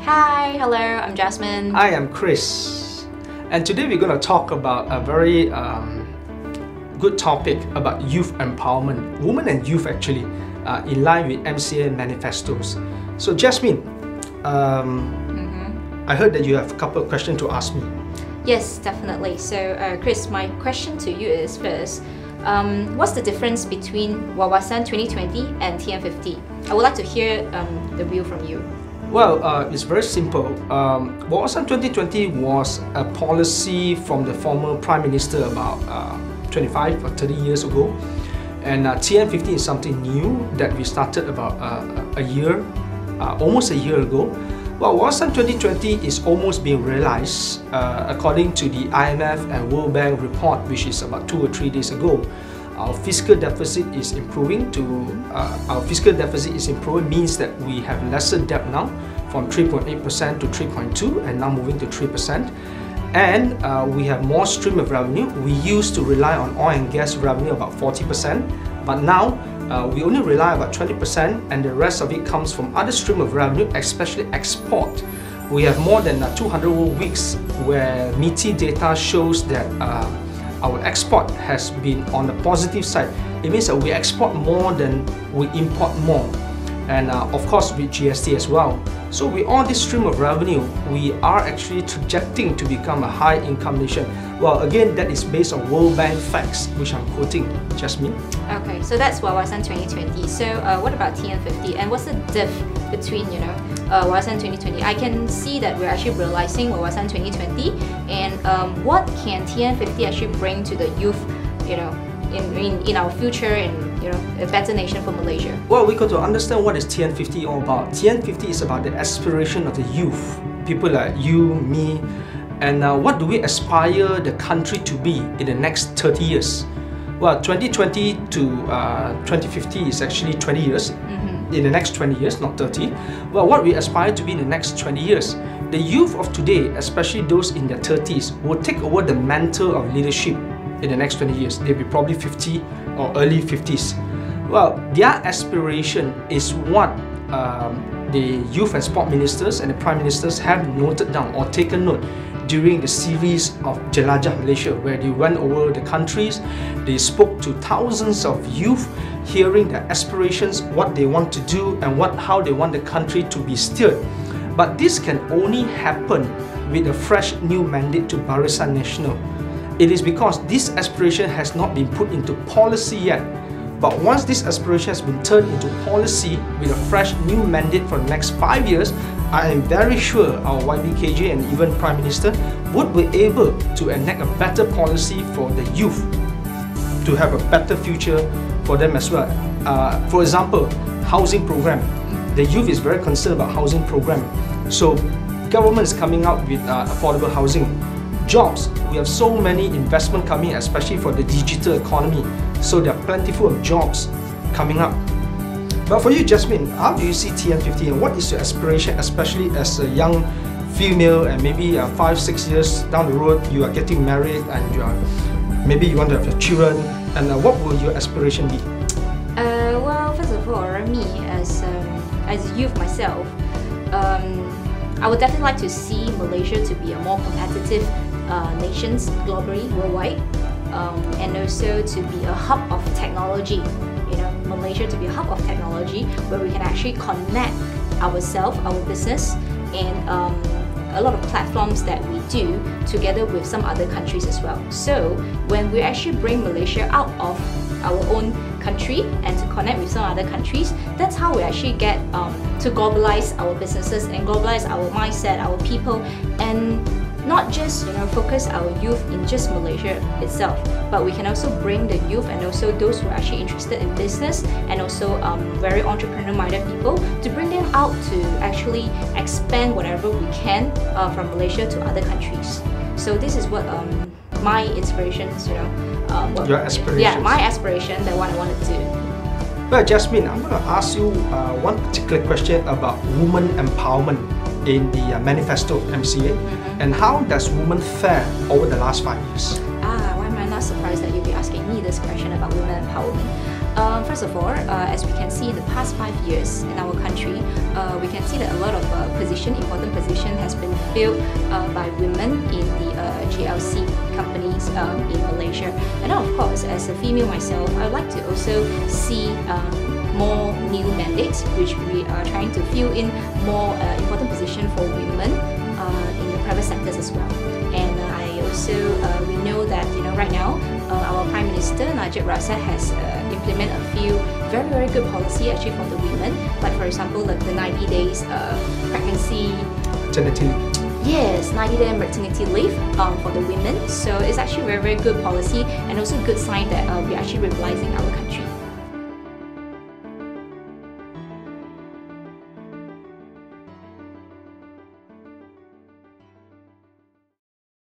Hi, hello, I'm Jasmine. I am Chris. And today we're going to talk about a very good topic about youth empowerment. Women and youth actually, in line with MCA Manifestos. So Jasmine, I heard that you have a couple of questions to ask me. Yes, definitely. So Chris, my question to you is first, what's the difference between Wawasan 2020 and TN50? I would like to hear the view from you. Well, it's very simple. Wawasan 2020 was a policy from the former Prime Minister about 25 or 30 years ago. And TN50 is something new that we started about almost a year ago. Well, Wawasan 2020 is almost being realized according to the IMF and World Bank report, which is about 2 or 3 days ago. Our fiscal deficit is improving means that we have lesser debt now from 3.8% to 3.2% and now moving to 3%. And we have more stream of revenue. We used to rely on oil and gas revenue about 40%, but now we only rely about 20% and the rest of it comes from other stream of revenue, especially export. We have more than 200 weeks where MITI data shows that our export has been on the positive side. It means that we export more than we import more, and of course with GST as well. So with all this stream of revenue, we are actually trajecting to become a high income nation. Well, again, that is based on World Bank facts, which I'm quoting, Jasmine. Okay, so that's Wawasan 2020. So what about TN50? And what's the diff between, Wawasan 2020? I can see that we're actually realizing Wawasan 2020. And what can TN50 actually bring to the youth, in our future and a better nation for Malaysia? Well, we got to understand what is TN50 all about. TN50 is about the aspiration of the youth, people like you, me, and what do we aspire the country to be in the next 30 years? Well, 2020 to 2050 is actually 20 years. In the next 20 years, not 30. Well, what we aspire to be in the next 20 years, the youth of today, especially those in their 30s, will take over the mantle of leadership in the next 20 years. They'll be probably 50 or early 50s. Well, their aspiration is what the youth and sport ministers and the prime ministers have noted down or taken note during the series of Jelajah Malaysia, where they went over the countries. They spoke to thousands of youth, hearing their aspirations, what they want to do and how they want the country to be steered. But this can only happen with a fresh new mandate to Barisan Nasional. It is because this aspiration has not been put into policy yet. But once this aspiration has been turned into policy with a fresh new mandate for the next 5 years, I am very sure our YBKJ and even Prime Minister would be able to enact a better policy for the youth, to have a better future for them as well. For example, housing program. The youth is very concerned about housing program. So government is coming out with affordable housing. Jobs, we have so many investment coming, especially for the digital economy. So there are plentiful of jobs coming up. But for you, Jasmine, how do you see TN50 and what is your aspiration, especially as a young female and maybe 5-6 years down the road you are getting married and maybe you want to have your children, and what will your aspiration be? Well, first of all, me as a youth myself, I would definitely like to see Malaysia to be a more competitive nation globally, worldwide, and also to be a hub of technology. Malaysia to be a hub of technology where we can actually connect ourselves, our business, and a lot of platforms that we do together with some other countries as well. So when we actually bring Malaysia out of our own country and to connect with some other countries, that's how we actually get to globalize our businesses and globalize our mindset, our people, and not just focus our youth in just Malaysia itself, but we can also bring the youth and also those who are actually interested in business and also very entrepreneur-minded people to bring them out to actually expand whatever we can from Malaysia to other countries. So this is what my inspirations, your aspirations. Yeah, my aspiration, that what I want to do. Well, Jasmine, I'm going to ask you one particular question about women empowerment in the manifesto of MCA, and how does women fare over the last 5 years? Why am I not surprised that you'll be asking me this question about women empowerment? First of all, as we can see in the past 5 years in our country, we can see that a lot of important position has been filled by women in the GLC companies in Malaysia. And of course, as a female myself, I would like to also see more new mandates, which we are trying to fill in more important position for women in the private sectors as well. And we know that right now our Prime Minister Najib Razak has implemented a few very good policy actually for the women, like for example the 90 days pregnancy. Maternity. Yes, 90-day maternity leave for the women. So it's actually very good policy and also good sign that we're actually revitalizing our country.